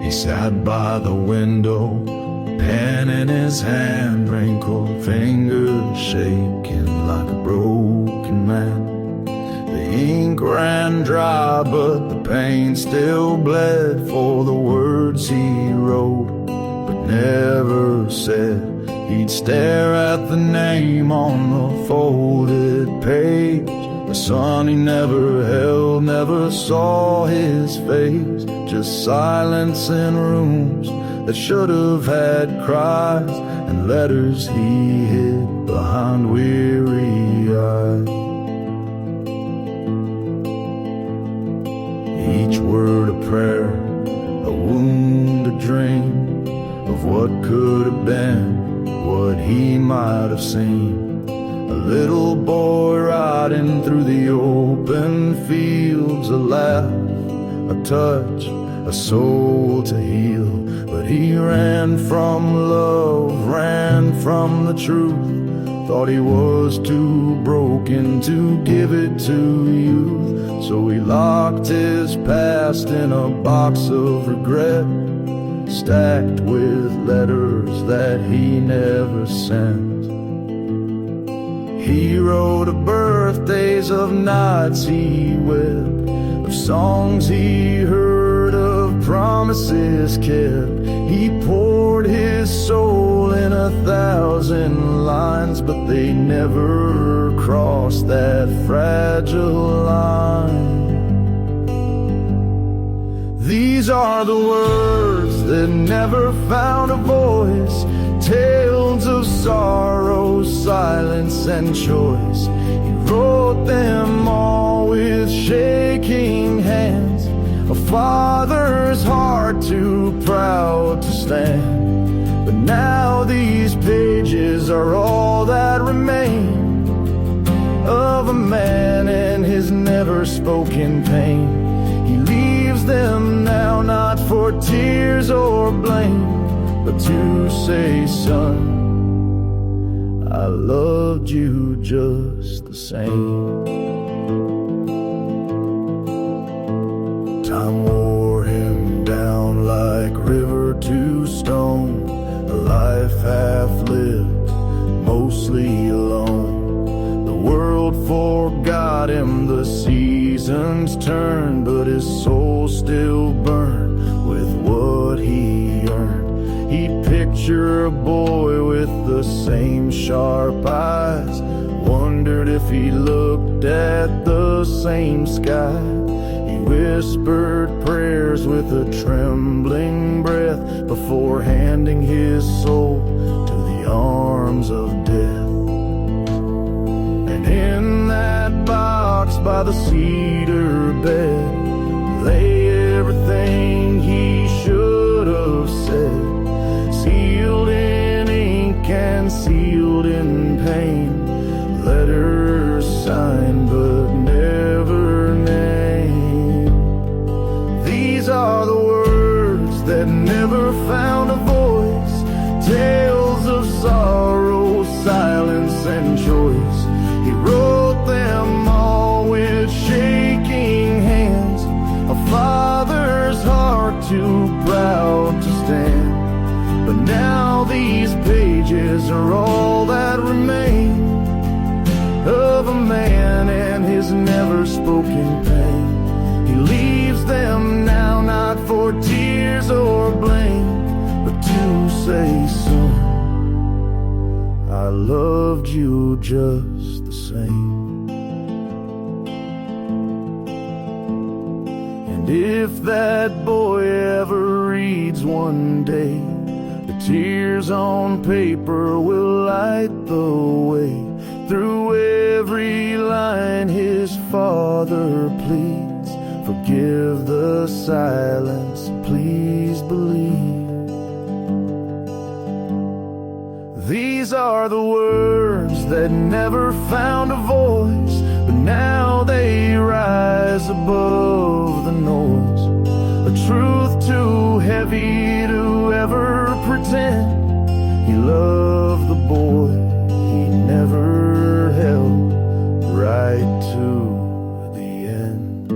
He sat by the window, pen in his hand, wrinkled fingers shaking like a broken man. The ink ran dry, but the paint still bled for the words he wrote but never said. He'd stare at the name on the folded page. The son he never held, never saw his face. Just silence in rooms that should have had cries, and letters he hid behind weary eyes. Each word a prayer, a wound, a dream of what could have been, what he might have seen. A little boy riding through the open fields, a laugh, a touch, a soul to heal. But he ran from love, ran from the truth, thought he was too broken to give it to youth. So he locked his past in a box of regret, stacked with letters that he never sent. He wrote of birthdays, of nights he wept, of songs he heard, of promises kept. He poured his soul in 1,000 lines, but they never crossed that fragile line. These are the words that never found a voice, tales of sorrow, silence and choice. He wrote them all with shaking hands, a father's heart too proud to stand. But now these pages are all that remain of a man and his never spoken pain. He leaves them now not for tears or blame, but to say, son, I loved you just the same. Time wore him down like river to stone, a life half lived, mostly alone. The world forgot him, the seasons turned, but his soul still burned with what he earned. He'd picture a boy with the same sharp eyes, wondered if he looked at the same sky. He whispered prayers with a trembling breath before handing his soul to the arms of death. And in that box by the cedar bed lay everything he should have said, sealed in ink and sealed in pain, letters signed but never named. These are the words that never found a voice, tales of sorrow, silence and choice. He wrote them all with shaking hands, a father's heart too proud to stand. But now these pages are all that remain of a man and his never spoken pain. He leaves them now not for tears or blame, but to say, son, I loved you just the same. And if that boy ever reads one day, the tears on paper will light the way. Through every line his father pleads, forgive the silence, please believe. These are the words that never found a voice, but now they rise above the noise. A truth too heavy to ever pretend. He loved the boy he never held, right to the end.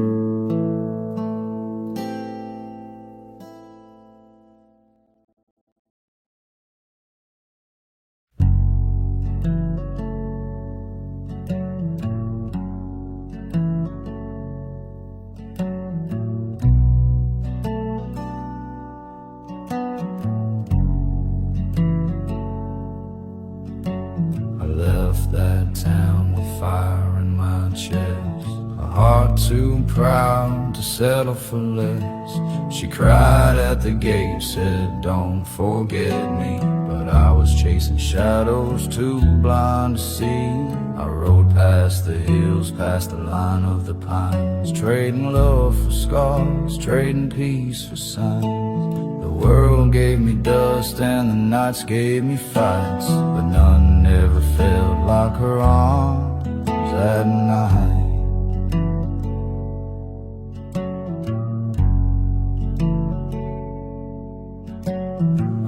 too proud to settle for less. She cried at the gate, said don't forget me, but I was chasing shadows, too blind to see. I rode past the hills, past the line of the pines, trading love for scars, trading peace for signs. The world gave me dust and the nights gave me fights, but none ever felt like her arms at night.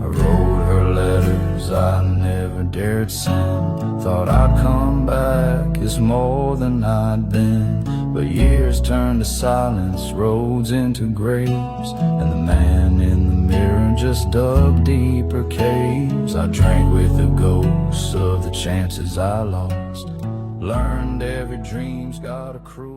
I wrote her letters I never dared send, thought I'd come back as more than I'd been. But years turned to silence, roads into graves, and the man in the mirror just dug deeper caves. I drank with the ghosts of the chances I lost, learned every dream's got a cruel